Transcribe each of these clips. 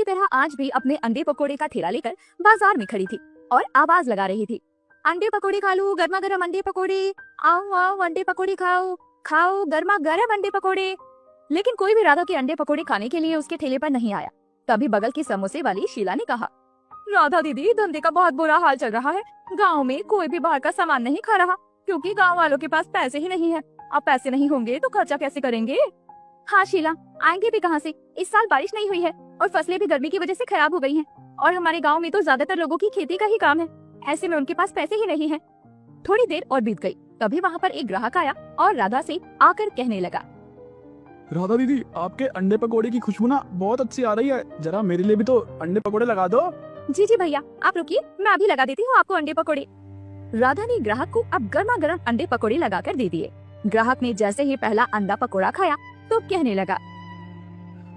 तरह आज भी अपने अंडे पकोड़े का ठेला लेकर बाजार में खड़ी थी और आवाज लगा रही थी, अंडे पकोड़े खा लो, गर्मा गर्म अंडे पकोड़े, आओ आओ अंडे पकोड़े खाओ खाओ, गर्मा गर्म अंडे पकोड़े। लेकिन कोई भी राधा के अंडे पकोड़े खाने के लिए उसके ठेले पर नहीं आया। तभी बगल की समोसे वाली शीला ने कहा, राधा दीदी, धंधे का बहुत बुरा हाल चल रहा है। गाँव में कोई भी बाहर का सामान नहीं खा रहा क्योंकि गाँव वालों के पास पैसे ही नहीं है। अब पैसे नहीं होंगे तो खर्चा कैसे करेंगे? हाँ शीला, आएंगे भी कहाँ से? इस साल बारिश नहीं हुई है और फसलें भी गर्मी की वजह से खराब हो गई हैं। और हमारे गांव में तो ज्यादातर लोगों की खेती का ही काम है, ऐसे में उनके पास पैसे ही नहीं है। थोड़ी देर और बीत गई, तभी वहाँ पर एक ग्राहक आया और राधा से आकर कहने लगा, राधा दीदी, आपके अंडे पकोड़े की खुशबू ना बहुत अच्छी आ रही है, जरा मेरे लिए भी तो अंडे पकोड़े लगा दो। जी जी भैया, आप रुकिए, मैं अभी लगा देती हूँ आपको अंडे पकोड़े। राधा ने ग्राहक को अब गर्मा गर्म अंडे पकोड़े लगाकर दे दिए। ग्राहक ने जैसे ही पहला अंडा पकोड़ा खाया तो कहने लगा,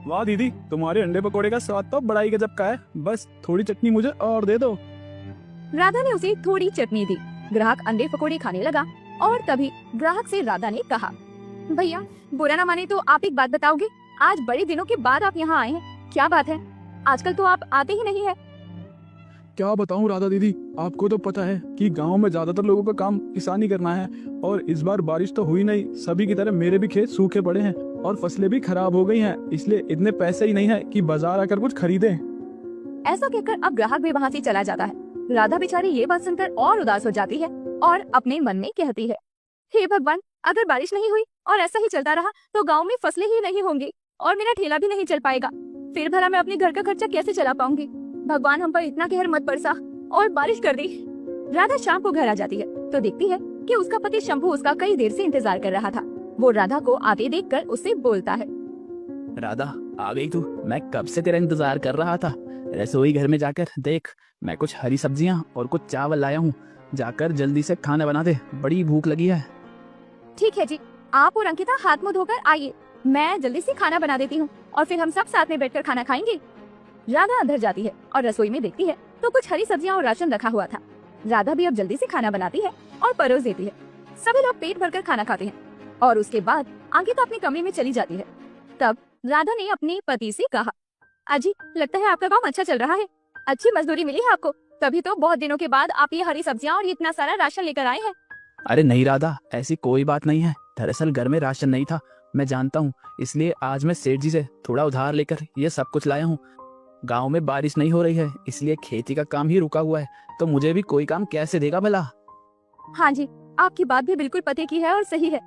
वाह दीदी, तुम्हारे अंडे पकोड़े का स्वाद तो बड़ा ही गजब का है, बस थोड़ी चटनी मुझे और दे दो। राधा ने उसे थोड़ी चटनी दी। ग्राहक अंडे पकोड़े खाने लगा और तभी ग्राहक से राधा ने कहा, भैया बुरा ना माने तो आप एक बात बताओगे, आज बड़े दिनों के बाद आप यहाँ आए हैं, क्या बात है? आजकल तो आप आते ही नहीं है। क्या बताऊं राधा दीदी, आपको तो पता है कि गांव में ज्यादातर लोगों का काम किसानी करना है और इस बार बारिश तो हुई नहीं। सभी की तरह मेरे भी खेत सूखे पड़े हैं और फसलें भी खराब हो गई हैं, इसलिए इतने पैसे ही नहीं है कि बाजार आकर कुछ खरीदें। ऐसा कहकर अब ग्राहक भी वहाँ से चला जाता है। राधा बेचारी ये बात सुनकर और उदास हो जाती है और अपने मन में कहती है, हे भगवान, अगर बारिश नहीं हुई और ऐसा ही चलता रहा तो गाँव में फसलें ही नहीं होंगी और मेरा ठेला भी नहीं चल पाएगा। फिर भला मैं अपने घर का खर्चा कैसे चला पाऊंगी? भगवान हम पर इतना कहर मत बरसा और बारिश कर दी। राधा शाम को घर आ जाती है तो देखती है कि उसका पति शंभू उसका कई देर से इंतजार कर रहा था। वो राधा को आते देखकर उससे बोलता है, राधा आ गई तू, मैं कब से तेरा इंतजार कर रहा था। रसोई घर में जाकर देख, मैं कुछ हरी सब्जियां और कुछ चावल लाया हूँ, जाकर जल्दी से खाना बना दे, बड़ी भूख लगी है। ठीक है जी, आप और अंकिता हाथ मुंह धोकर आइए, मैं जल्दी से खाना बना देती हूँ और फिर हम सब साथ में बैठकर खाना खाएंगे। राधा अंदर जाती है और रसोई में देखती है तो कुछ हरी सब्जियां और राशन रखा हुआ था। राधा भी अब जल्दी से खाना बनाती है और परोस देती है। सभी लोग पेट भरकर खाना खाते हैं और उसके बाद अंकिता अपने कमरे में चली जाती है। तब राधा ने अपने पति से कहा, अजी लगता है आपका काम अच्छा चल रहा है, अच्छी मजदूरी मिली है आपको, तभी तो बहुत दिनों के बाद आप ये हरी सब्जियां और इतना सारा राशन लेकर आए हैं। अरे नहीं राधा, ऐसी कोई बात नहीं है, दरअसल घर में राशन नहीं था, मैं जानता हूँ, इसलिए आज मैं सेठ जी से थोड़ा उधार लेकर ये सब कुछ लाया हूँ। गांव में बारिश नहीं हो रही है, इसलिए खेती का काम ही रुका हुआ है, तो मुझे भी कोई काम कैसे देगा भला? हाँ जी, आपकी बात भी बिल्कुल पते की है और सही है।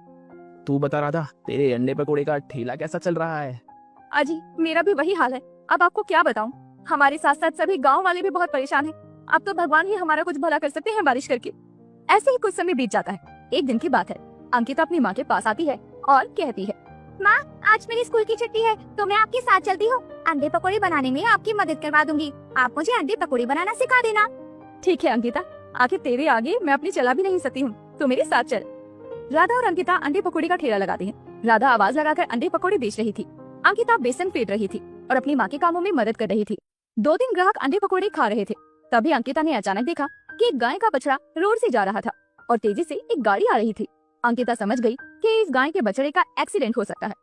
तू बता राधा, तेरे अंडे पकोड़े का ठेला कैसा चल रहा है? अजी मेरा भी वही हाल है, अब आपको क्या बताऊं, हमारे साथ साथ सभी गांव वाले भी बहुत परेशान हैं। अब तो भगवान ही हमारा कुछ भला कर सकते हैं बारिश करके। ऐसे ही कुछ समय बीत जाता है। एक दिन की बात है, अंकिता अपनी माँ के पास आती है और कहती है, माँ आज मेरी स्कूल की छुट्टी है तो मैं आपके साथ चलती हूँ, अंडे पकोड़े बनाने में आपकी मदद करवा दूंगी, आप मुझे अंडे पकोड़े बनाना सिखा देना। ठीक है अंकिता, आखिर तेरे आगे मैं अपनी चला भी नहीं सकती हूँ, तो मेरे साथ चल। राधा और अंकिता अंडे पकोड़े का ठेला लगाती हैं। राधा आवाज लगाकर अंडे पकोड़े बेच रही थी, अंकिता बेसन फेंट रही थी और अपनी माँ के कामों में मदद कर रही थी। 2 दिन ग्राहक अंडे पकोड़े खा रहे थे। तभी अंकिता ने अचानक देखा कि एक गाय का बछड़ा रोड से जा रहा था और तेजी से एक गाड़ी आ रही थी। अंकिता समझ गई कि इस गाय के बछड़े का एक्सीडेंट हो सकता है,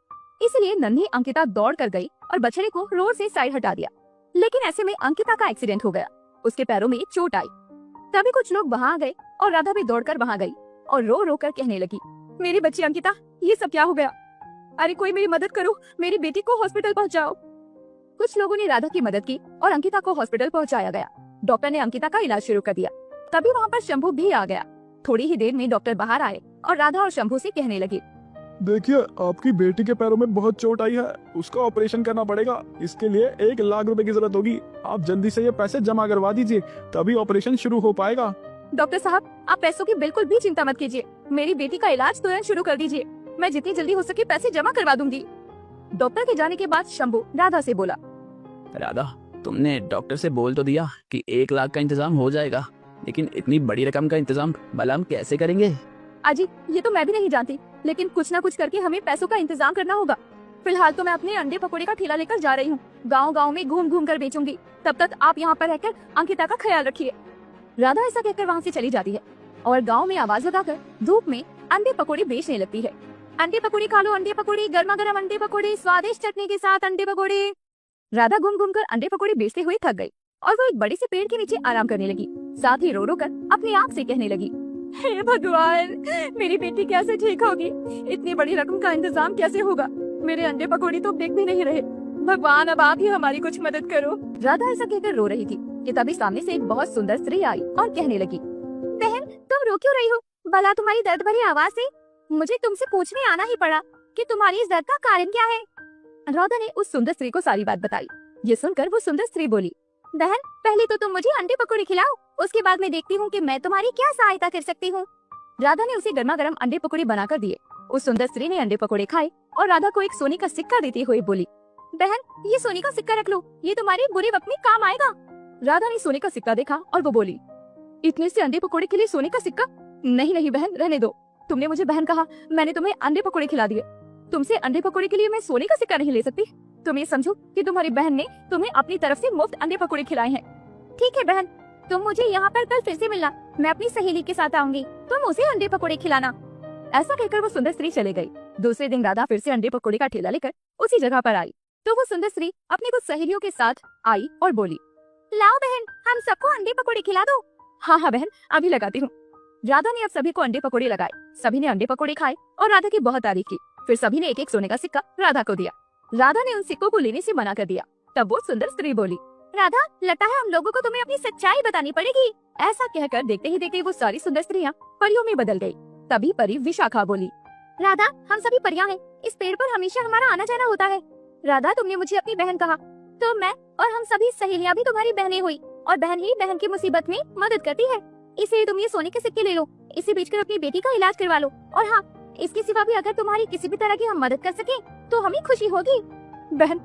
इसलिए नन्ही अंकिता दौड़ कर गई और बछड़े को रोड से साइड हटा दिया। लेकिन ऐसे में अंकिता का एक्सीडेंट हो गया, उसके पैरों में चोट आई। तभी कुछ लोग वहाँ आ गए और राधा भी दौड़कर वहाँ गई और रो रो कर कहने लगी, मेरी बच्ची अंकिता, ये सब क्या हो गया? अरे कोई मेरी मदद करो, मेरी बेटी को हॉस्पिटल पहुँचाओ। कुछ लोगों ने राधा की मदद की और अंकिता को हॉस्पिटल पहुँचाया गया। डॉक्टर ने अंकिता का इलाज शुरू कर दिया। तभी वहाँ पर शंभू भी आ गया। थोड़ी ही देर में डॉक्टर बाहर आए और राधा और शंभू से कहने लगे, देखिए, आपकी बेटी के पैरों में बहुत चोट आई है, उसका ऑपरेशन करना पड़ेगा, इसके लिए 1 लाख रुपए की जरूरत होगी। आप जल्दी से ये पैसे जमा करवा दीजिए, तभी ऑपरेशन शुरू हो पाएगा। डॉक्टर साहब, आप पैसों की बिल्कुल भी चिंता मत कीजिए, मेरी बेटी का इलाज तुरंत शुरू कर दीजिए, मैं जितनी जल्दी हो सके पैसे जमा करवा दूंगी। डॉक्टर के जाने के बाद शंभू राधा से बोला, राधा, तुमने डॉक्टर से बोल तो दिया कि 1 लाख का इंतजाम हो जाएगा, लेकिन इतनी बड़ी रकम का इंतजाम भला हम कैसे करेंगे? अजी ये तो मैं भी नहीं जानती, लेकिन कुछ ना कुछ करके हमें पैसों का इंतजाम करना होगा। फिलहाल तो मैं अपने अंडे पकोड़े का ठेला लेकर जा रही हूँ, गाँव गाँव में घूम घूम कर बेचूंगी, तब तक आप यहाँ पर रहकर अंकिता का ख्याल रखिए। राधा ऐसा कहकर वहाँ से चली जाती है और गाँव में आवाज लगाकर धूप में अंडे पकोड़े बेचने लगती है। अंडे पकोड़े खा लो, अंडे पकोड़े, गर्मा गर्म अंडे पकोड़े, स्वादिष्ट चटनी के साथ अंडे पकोड़े। राधा घूम घूम कर अंडे पकौड़े बेचते हुए थक गई और वो एक बड़े से पेड़ के नीचे आराम करने लगी। साथ ही रो रो कर अपने आप से कहने लगी, हे भगवान, मेरी बेटी कैसे ठीक होगी? इतनी बड़ी रकम का इंतजाम कैसे होगा? मेरे अंडे पकौड़े तो बिक भी नहीं रहे। भगवान, अब आप ही हमारी कुछ मदद करो। राधा ऐसा कहकर रो रही थी कि तभी सामने से एक बहुत सुंदर स्त्री आई और कहने लगी, बहन, तुम रो क्यों रही हो? भला तुम्हारी दर्द भरी आवाज से मुझे तुमसे पूछने आना ही पड़ा कि तुम्हारी इस दर्द का कारण क्या है। राधा ने उस सुंदर स्त्री को सारी बात बताई। ये सुनकर वो सुंदर स्त्री बोली, बहन, पहले तो तुम मुझे अंडे पकौड़े खिलाओ, उसके बाद मैं देखती हूँ कि मैं तुम्हारी क्या सहायता कर सकती हूँ। राधा ने उसे गर्मा गर्म अंडे पकौड़े बनाकर दिए। उस सुंदर स्त्री ने अंडे पकौड़े खाए और राधा को एक सोने का सिक्का देते हुए बोली, बहन, ये सोने का सिक्का रख लो, ये तुम्हारे बुरे वक्त में काम आएगा। राधा ने सोने का सिक्का देखा और वो बोली, इतने से अंडे पकौड़े के लिए सोने का सिक्का? नहीं नहीं बहन, रहने दो। तुमने मुझे बहन कहा, मैंने तुम्हें अंडे पकौड़े खिला दिए। तुमसे अंडे पकौड़े के लिए मैं सोने का सिक्का नहीं ले सकती। तुम ये समझो कि तुम्हारी बहन ने तुम्हें अपनी तरफ से मुफ्त अंडे पकौड़े खिलाए हैं। ठीक है बहन, तुम मुझे यहाँ पर कल फिर से मिलना, मैं अपनी सहेली के साथ आऊंगी, तुम उसे अंडे पकौड़े खिलाना। ऐसा कहकर वो सुंदर स्त्री चले गई। दूसरे दिन राधा फिर से अंडे पकौड़े का ठेला लेकर उसी जगह पर आई तो वो सुंदर स्त्री अपनी कुछ सहेलियों के साथ आई और बोली, लाओ बहन, हम सबको अंडे पकौड़े खिला दो। हाँ हाँ बहन, अभी लगाती हूँ। राधा ने अब सभी को अंडे पकौड़े लगाए। सभी ने अंडे पकौड़े खाए और राधा की बहुत तारीफ की। फिर सभी ने एक एक सोने का सिक्का राधा को दिया। राधा ने उन सिक्कों को लेने से मना कर दिया। तब वो सुंदर स्त्री बोली, राधा, लगता है हम लोगों को तुम्हें अपनी सच्चाई बतानी पड़ेगी। ऐसा कहकर देखते ही देखते वो सारी सुंदर स्त्रियां परियों में बदल गयी। तभी परी विशाखा बोली, राधा, हम सभी परियां हैं, इस पेड़ पर हमेशा हमारा आना जाना होता है। राधा, तुमने मुझे अपनी बहन कहा, तो मैं और हम सभी सहेलियां भी तुम्हारी बहनें हुई और बहन ही बहन की मुसीबत में मदद करती है। इसलिए तुम ये सोने के सिक्के ले लो, इसे बेचकर अपनी बेटी का इलाज करवा लो। और हाँ, इसके सिवा भी अगर तुम्हारी किसी भी तरह की हम मदद कर सके तो हमें खुशी होगी। बहन,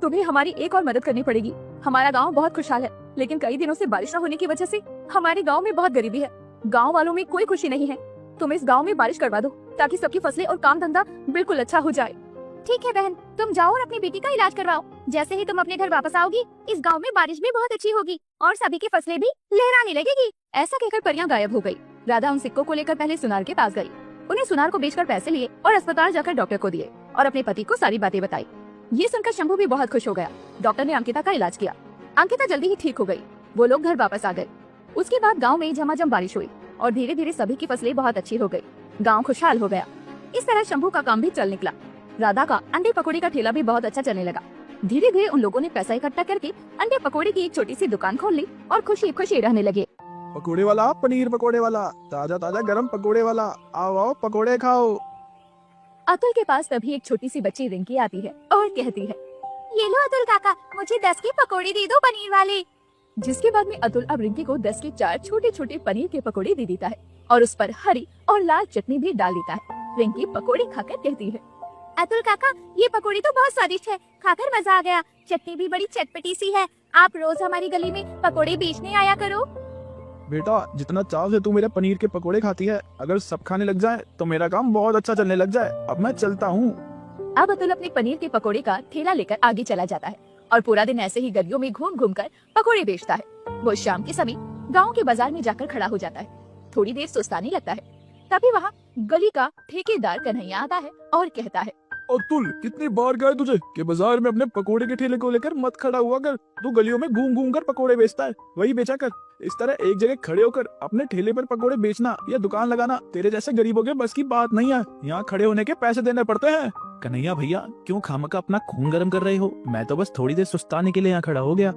तुम्हें हमारी एक और मदद करनी पड़ेगी। हमारा गाँव बहुत खुशहाल है, लेकिन कई दिनों से बारिश न होने की वजह से हमारे गाँव में बहुत गरीबी है। गाँव वालों में कोई खुशी नहीं है। तुम इस गाँव में बारिश करवा दो ताकि सबकी फसलें और काम धंधा बिल्कुल अच्छा हो जाए। ठीक है बहन, तुम जाओ और अपनी बेटी का इलाज करवाओ। जैसे ही तुम अपने घर वापस आओगी, इस गांव में बारिश भी बहुत अच्छी होगी और सभी की फसलें भी लहराने लगेगी। ऐसा कहकर परियां गायब हो गई। राधा उन सिक्कों को लेकर पहले सुनार के पास गई। उन्हें सुनार को बेचकर पैसे लिए और अस्पताल जाकर डॉक्टर को दिए और अपने पति को सारी बातें बताई। ये सुनकर शंभू भी बहुत खुश हो गया। डॉक्टर ने अंकिता का इलाज किया। अंकिता जल्दी ही ठीक हो गई। वो लोग घर वापस आ गए। उसके बाद गाँव में झमाझम बारिश हुई और धीरे धीरे सभी की फसलें बहुत अच्छी हो गयी। गाँव खुशहाल हो गया। इस तरह शंभू का काम भी चल निकला। राधा का अंडे पकौड़े का ठेला भी बहुत अच्छा चलने लगा। धीरे धीरे उन लोगों ने पैसा इकट्ठा करके अंडे पकौड़े की एक छोटी सी दुकान खोल ली और खुशी खुशी रहने लगे। पकौड़े वाला, पनीर पकौड़े वाला, ताजा ताजा गरम पकौड़े वाला, आओ आओ पकौड़े खाओ। अतुल के पास तभी एक छोटी सी बच्ची रिंकी आती है और कहती है, ये लो अतुल काका, मुझे 10 के पकौड़े दे दो पनीर वाले। जिसके बाद में अतुल अब रिंकी को 10 के 4 छोटे छोटे पनीर के पकौड़े दे देता है और उस पर हरी और लाल चटनी भी डाल देता है। रिंकी पकौड़े खाकर कहती है, अतुल काका, ये पकौड़ी तो बहुत स्वादिष्ट है, खाकर मजा आ गया। चटनी भी बड़ी चटपटी सी है। आप रोज हमारी गली में पकौड़े बेचने आया करो। बेटा, जितना चाव से तू मेरे पनीर के पकौड़े खाती है, अगर सब खाने लग जाए तो मेरा काम बहुत अच्छा चलने लग जाए। अब मैं चलता हूँ। अब अतुल अपने पनीर के पकौड़े का ठेला लेकर आगे चला जाता है और पूरा दिन ऐसे ही गलियों में घूम घूम कर पकौड़े बेचता है। वो शाम के समय गाँव के बाजार में जाकर खड़ा हो जाता है। थोड़ी देर सुस्ताने लगता है। तभी वहाँ गली का ठेकेदार कन्हैया आता है और कहता है, अतुल, कितनी बार कहा तुझे कि बाजार में अपने पकोड़े के ठेले को लेकर मत खड़ा हुआ कर। तू गलियों में घूम घूम कर पकोड़े बेचता है, वही बेचा कर। इस तरह एक जगह खड़े होकर अपने ठेले पर पकोड़े बेचना या दुकान लगाना तेरे जैसे गरीबों के बस की बात नहीं है। यहाँ खड़े होने के पैसे देने पड़ते हैं। कन्हैया भैया, क्यों खामखा अपना खून गर्म कर रहे हो? मैं तो बस थोड़ी देर सुस्ताने के लिए यहाँ खड़ा हो गया।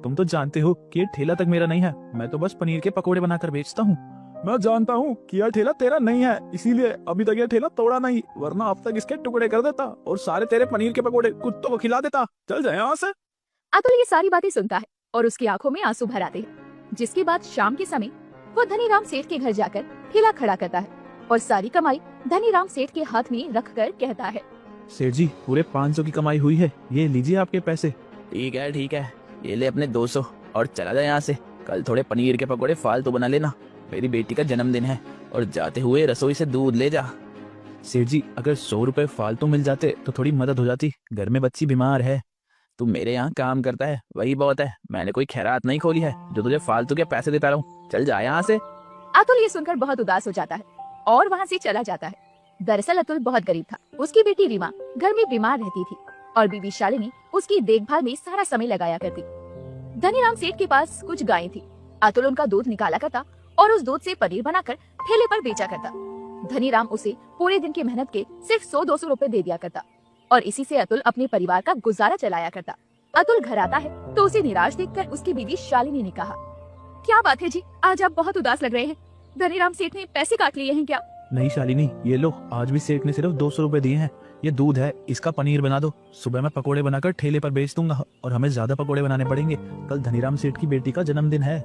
तुम तो जानते हो कि ये ठेला तक मेरा नहीं है। मैं तो बस पनीर के पकोड़े बनाकर बेचता हूँ। मैं जानता हूँ कि यह ठेला तेरा नहीं है, इसीलिए अभी तक यह ठेला तोड़ा नहीं, वरना अब तक इसके टुकड़े कर देता और सारे तेरे पनीर के पकोड़े कुत्तों को खिला देता। चल जाए यहाँ से। अतुल ये सारी बातें सुनता है और उसकी आंखों में आंसू भर आते हैं। जिसके बाद शाम के समय वो धनीराम सेठ के घर जाकर ठेला खड़ा करता है और सारी कमाई धनीराम सेठ के हाथ में रख कर कहता है, सेठ जी, पूरे 500 की कमाई हुई है, ये लीजिए आपके पैसे। ठीक है, ये ले अपने 200 और चला जाए यहाँ से। कल थोड़े पनीर के पकोड़े फालतू बना लेना, मेरी बेटी का जन्मदिन है। और जाते हुए रसोई से दूध ले जा। सेठ जी, अगर 100 रुपए फालतू मिल जाते तो थोड़ी मदद हो जाती। घर में बच्ची बीमार है। तू मेरे यहाँ काम करता है, वही बहुत है। मैंने कोई खैरात नहीं खोली है जो तुझे फालतू के पैसे देता रहूं। चल जा यहाँ से। अतुल ये सुनकर बहुत उदास हो जाता है और वहाँ से चला जाता है। दरअसल अतुल बहुत गरीब था। उसकी बेटी रीमा घर में बीमार रहती थी। और बीबी शालिनी उसकी देखभाल में सारा समय लगाया करती। धनीराम सेठ के पास कुछ गायें थी। अतुल उनका दूध निकाला करता और उस दूध से पनीर बनाकर ठेले पर बेचा करता। धनीराम उसे पूरे दिन की मेहनत के सिर्फ 100-200 रुपए दे दिया करता और इसी से अतुल अपने परिवार का गुजारा चलाया करता। अतुल घर आता है तो उसे निराश देखकर उसकी बीवी शालिनी ने कहा, क्या बात है जी, आज आप बहुत उदास लग रहे हैं। धनीराम सेठ ने पैसे काट लिए हैं क्या? नहीं शालिनी, ये लो, आज भी सेठ ने सिर्फ 200 रुपए दिए हैं। ये दूध है, इसका पनीर बना दो। सुबह मैं पकोड़े बनाकर ठेले पर बेच दूंगा और हमें ज्यादा पकोड़े बनाने पड़ेंगे। कल धनीराम सेठ की बेटी का जन्मदिन है।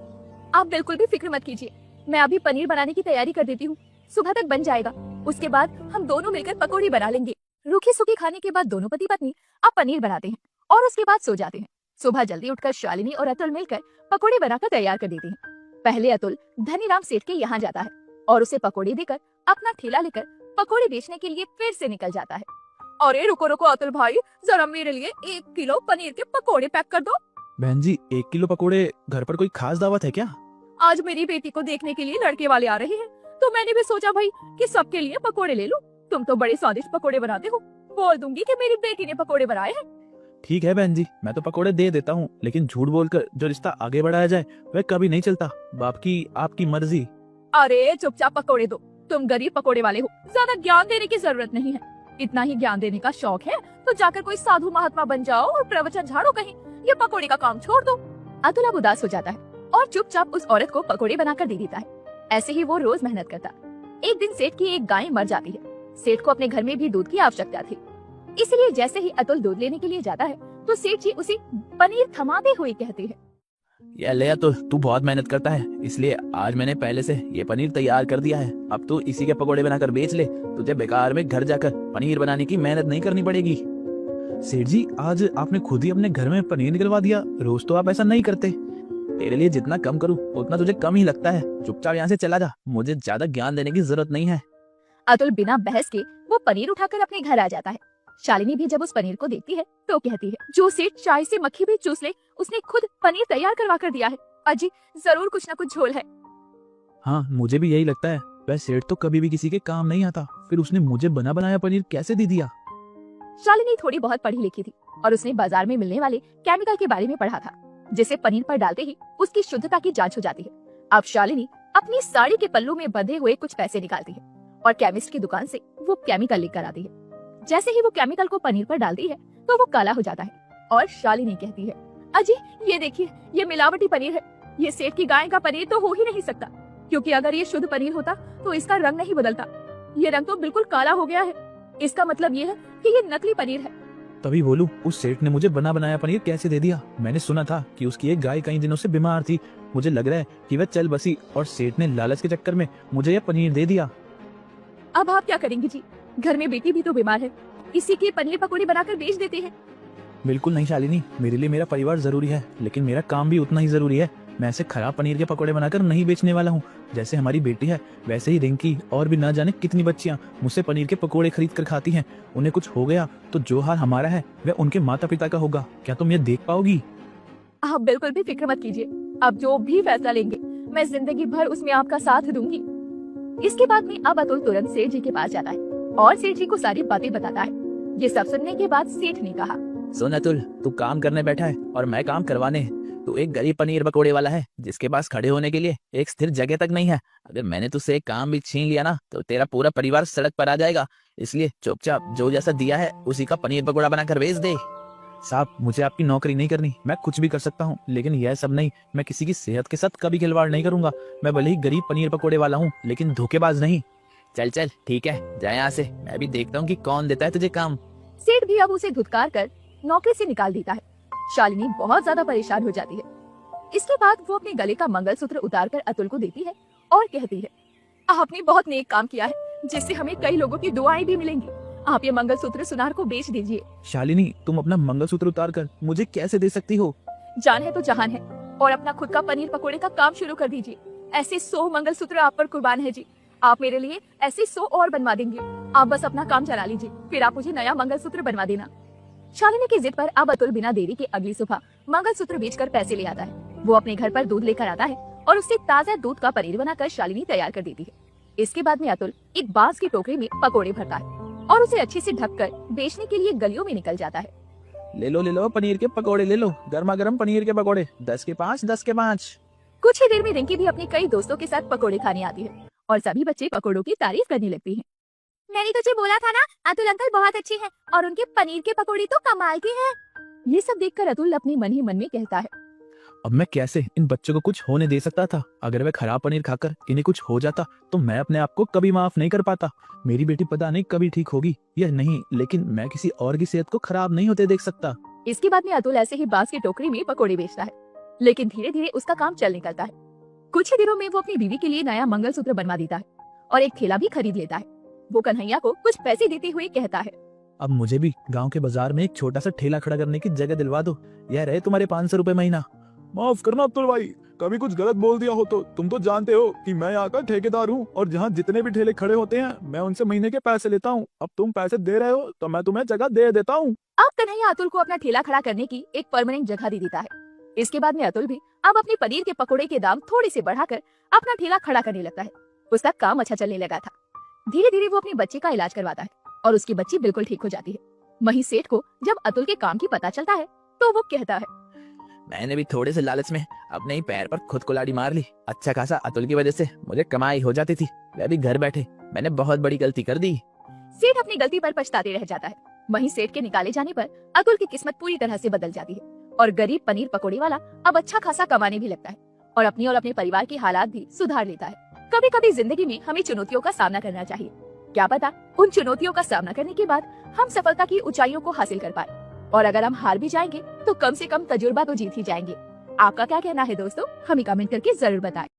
आप बिल्कुल भी फिक्र मत कीजिए, मैं अभी पनीर बनाने की तैयारी कर देती हूँ। सुबह तक बन जाएगा। उसके बाद हम दोनों मिलकर पकौड़ी बना लेंगे। रूखी सूखी खाने के बाद दोनों पति पत्नी अब पनीर बनाते हैं और उसके बाद सो जाते हैं। सुबह जल्दी उठकर शालिनी और अतुल मिलकर पकौड़े बनाकर तैयार कर देते हैं। पहले अतुल धनीराम सेठ के यहाँ जाता है और उसे पकौड़े देकर अपना ठेला लेकर पकौड़े बेचने के लिए फिर से निकल जाता है। अरे रुको रुको अतुल भाई, जरा मेरे लिए 1 किलो पनीर के पकौड़े पैक कर दो। बहन जी, 1 किलो पकोड़े? घर पर कोई खास दावत है क्या? आज मेरी बेटी को देखने के लिए लड़के वाले आ रहे हैं, तो मैंने भी सोचा भाई कि सबके लिए पकोड़े ले लूं। तुम तो बड़े स्वादिष्ट पकोड़े बनाते हो, बोल दूंगी कि मेरी बेटी ने पकोड़े बनाए हैं। ठीक है बहन जी, मैं तो पकोड़े दे देता हूँ, लेकिन झूठ बोलकर जो रिश्ता आगे बढ़ाया जाए वह कभी नहीं चलता। बाप की आपकी मर्जी। अरे चुपचाप पकोड़े दो, तुम गरीब पकोड़े वाले हो, ज्यादा ज्ञान देने की जरूरत नहीं है। इतना ही ज्ञान देने का शौक है तो जाकर कोई साधु महात्मा बन जाओ और प्रवचन झाड़ो कहीं। ये पकोड़े का काम छोड़ दो। अतुल अब उदास हो जाता है और चुपचाप उस औरत को पकोड़े बनाकर दे देता है। ऐसे ही वो रोज मेहनत करता। एक दिन सेठ की एक गाय मर जाती है। सेठ को अपने घर में भी दूध की आवश्यकता थी, इसलिए जैसे ही अतुल दूध लेने के लिए जाता है तो सेठ जी उसे पनीर थमाते हुए कहते हैं, ये ले अतुल, तू बहुत मेहनत करता है, इसलिए आज मैंने पहले से ये पनीर तैयार कर दिया है। अब तू इसी के पकोड़े बनाकर बेच ले। तुझे बेकार में घर जाकर पनीर बनाने की मेहनत नहीं करनी पड़ेगी। सेठ जी, आज आपने खुद ही अपने घर में पनीर निकलवा दिया। रोज तो आप ऐसा नहीं करते। तेरे लिए जितना कम करूँ उतना तुझे कम ही लगता है। चुपचाप यहाँ से चला जा, मुझे ज्यादा ज्ञान देने की जरूरत नहीं है। अतुल बिना बहस के वो पनीर उठाकर अपने घर आ जाता है। शालिनी भी जब उस पनीर को देखती है तो कहती है, जो सेठ चाय से मक्खी भी चूस ले, उसने खुद पनीर तैयार करवा कर दिया है। अजी जरूर कुछ न कुछ झोल है। हाँ, मुझे भी यही लगता है। वह सेठ तो कभी भी किसी के काम नहीं आता, फिर उसने मुझे बना बनाया पनीर कैसे दे दिया? शालिनी थोड़ी बहुत पढ़ी लिखी थी और उसने बाजार में मिलने वाले केमिकल के बारे में पढ़ा था, जिसे पनीर पर डालते ही उसकी शुद्धता की जांच हो जाती है। अब शालिनी अपनी साड़ी के पल्लू में बंधे हुए कुछ पैसे निकालती है और केमिस्ट की दुकान से वो केमिकल लेकर आती है। जैसे ही वो केमिकल को पनीर पर डालती है तो वो काला हो जाता है और शालिनी कहती है, अजी ये देखिए, ये मिलावटी पनीर है। ये सेठ की गाय का पनीर तो हो ही नहीं सकता, क्योंकि अगर ये शुद्ध पनीर होता तो इसका रंग नहीं बदलता। ये रंग तो बिल्कुल काला हो गया है। इसका मतलब ये है कि ये नकली पनीर है। तभी बोलूं, उस सेठ ने मुझे बना बनाया पनीर कैसे दे दिया? मैंने सुना था कि उसकी एक गाय कई दिनों से बीमार थी। मुझे लग रहा है कि वह चल बसी और सेठ ने लालच के चक्कर में मुझे यह पनीर दे दिया। अब आप क्या करेंगे जी? घर में बेटी भी तो बीमार है, इसी के पनीर पकौड़े बनाकर बेच देते हैं। बिल्कुल नहीं शालिनी, मेरे लिए मेरा परिवार जरूरी है, लेकिन मेरा काम भी उतना ही जरूरी है। मैं ऐसे खराब पनीर के पकौड़े बनाकर नहीं बेचने वाला हूँ। जैसे हमारी बेटी है वैसे ही रिंकी और भी न जाने कितनी बच्चियाँ मुझसे पनीर के पकौड़े खरीद कर खाती हैं। उन्हें कुछ हो गया तो जो हाल हमारा है वह उनके माता पिता का होगा। क्या तुम ये देख पाओगी? आप बिल्कुल भी फिक्र मत कीजिए। अब जो भी फैसला लेंगे मैं जिंदगी भर उसमें आपका साथ दूंगी। इसके बाद में अब अतुल तुरंत सेठ जी के पास जाता है और सेठ जी को सारी बातें बताता है। ये सब सुनने के बाद सेठ ने कहा, सुन अतुल, तू काम करने बैठा है और मैं काम करवाने। तू एक गरीब पनीर पकोड़े वाला है जिसके पास खड़े होने के लिए एक स्थिर जगह तक नहीं है। अगर मैंने तुझसे एक काम भी छीन लिया ना तो तेरा पूरा परिवार सड़क पर आ जाएगा। इसलिए चुपचाप जो जैसा दिया है उसी का पनीर पकोड़ा बनाकर बेच दे। साहब, मुझे आपकी नौकरी नहीं करनी, मैं कुछ भी कर सकता हूँ, लेकिन यह सब नहीं। मैं किसी की सेहत के साथ कभी खिलवाड़ नहीं करूंगा। मैं भले ही गरीब पनीर पकोड़े वाला हूँ, लेकिन धोखेबाज नहीं। चल चल ठीक है, जा यहाँ से, मैं भी देखता हूँ कि कौन देता है तुझे काम। सेठ भी अब उसे धुतकार कर नौकरी से निकाल देता है। शालिनी बहुत ज्यादा परेशान हो जाती है। इसके बाद वो अपने गले का मंगलसूत्र उतारकर अतुल को देती है और कहती है, आपने बहुत नेक काम किया है, जिससे हमें कई लोगों की दुआएं भी मिलेंगी। आप ये मंगलसूत्र सुनार को बेच दीजिए। शालिनी, तुम अपना मंगलसूत्र उतार कर मुझे कैसे दे सकती हो? जान है तो जहान है, और अपना खुद का पनीर पकोड़े का काम शुरू कर दीजिए। ऐसे 100 मंगलसूत्र आप पर कुर्बान है जी। आप मेरे लिए ऐसे 100 और बनवा देंगे। आप बस अपना काम चला लीजिए, फिर आप मुझे नया मंगलसूत्र बनवा देना। शालिनी की जिद पर अब अतुल बिना देरी के अगली सुबह मंगलसूत्र बेचकर पैसे ले आता है। वो अपने घर पर दूध लेकर आता है और उससे ताजा दूध का पनीर बनाकर शालिनी तैयार कर देती है। इसके बाद में अतुल एक बांस की टोकरी में पकोड़े भरता है और उसे अच्छे से ढककर बेचने के लिए गलियों में निकल जाता है। ले लो पनीर के पकोड़े ले लो, गर्मा गर्म पनीर के पकोड़े, 10 के 5, 10 के 5। कुछ ही देर में रिंकी भी अपने कई दोस्तों के साथ पकोड़े खाने आती है और सभी बच्चे पकोड़ों की तारीफ करने लगती हैं। मैंने तुझे बोला था ना, अतुल अंकल बहुत अच्छे हैं और उनके पनीर के पकोड़े तो कमाल के हैं। ये सब देखकर अतुल अपने मन ही मन में कहता है, अब मैं कैसे इन बच्चों को कुछ होने दे सकता था? अगर वे खराब पनीर खाकर इन्हें कुछ हो जाता तो मैं अपने आप को कभी माफ नहीं कर पाता। मेरी बेटी पता नहीं कभी ठीक होगी या नहीं, लेकिन मैं किसी और की सेहत को खराब नहीं होते देख सकता। इसके बाद में अतुल ऐसे ही बांस की टोकरी में पकोड़े बेचता है, लेकिन धीरे धीरे उसका काम चल निकलता है। कुछ ही दिनों में वो अपनी बीवी के लिए नया मंगलसूत्र बनवा देता है और एक ठेला भी खरीद लेता है। वो कन्हैया को कुछ पैसे देते हुए कहता है, अब मुझे भी गांव के बाजार में एक छोटा सा ठेला खड़ा करने की जगह दिलवा दो। यह रहे तुम्हारे 500 रुपए महीना। माफ करना अब्दुल भाई, कभी कुछ गलत बोल दिया हो तो तुम तो जानते हो कि मैं यहाँ का ठेकेदार हूँ और जहाँ जितने भी ठेले खड़े होते हैं मैं उनसे महीने के पैसे लेता हूँ। अब तुम पैसे दे रहे हो तो मैं तुम्हें जगह दे देता हूँ। अब कन्हैया अतुल को अपना ठेला खड़ा करने की एक परमानेंट जगह दे देता है। इसके बाद में अतुल भी अब अपने पनीर के पकोड़े के दाम थोड़े से बढ़ाकर अपना ठेला खड़ा करने लगता है। उसका काम अच्छा चलने लगा था। धीरे धीरे वो अपने बच्चे का इलाज करवाता है और उसकी बच्ची बिल्कुल ठीक हो जाती है। वहीं सेठ को जब अतुल के काम की पता चलता है तो वो कहता है, मैंने भी थोड़े से लालच में अपने ही पैर पर खुद को लाड़ी मार ली। अच्छा खासा अतुल की वजह से मुझे कमाई हो जाती थी, वह भी घर बैठे। मैंने बहुत बड़ी गलती कर दी। सेठ अपनी गलती पर पछताते रह जाता है। वहीं सेठ के निकाले जाने पर अतुल की किस्मत पूरी तरह से बदल जाती है और गरीब पनीर पकोड़े वाला अब अच्छा खासा कमाने भी लगता है और अपने परिवार की हालात भी सुधार लेता है। कभी कभी जिंदगी में हमें चुनौतियों का सामना करना चाहिए। क्या पता उन चुनौतियों का सामना करने के बाद हम सफलता की ऊंचाइयों को हासिल कर पाए, और अगर हम हार भी जाएंगे तो कम से कम तजुर्बा तो जीत ही जाएंगे। आपका क्या कहना है दोस्तों? हमें कमेंट करके जरूर बताएं।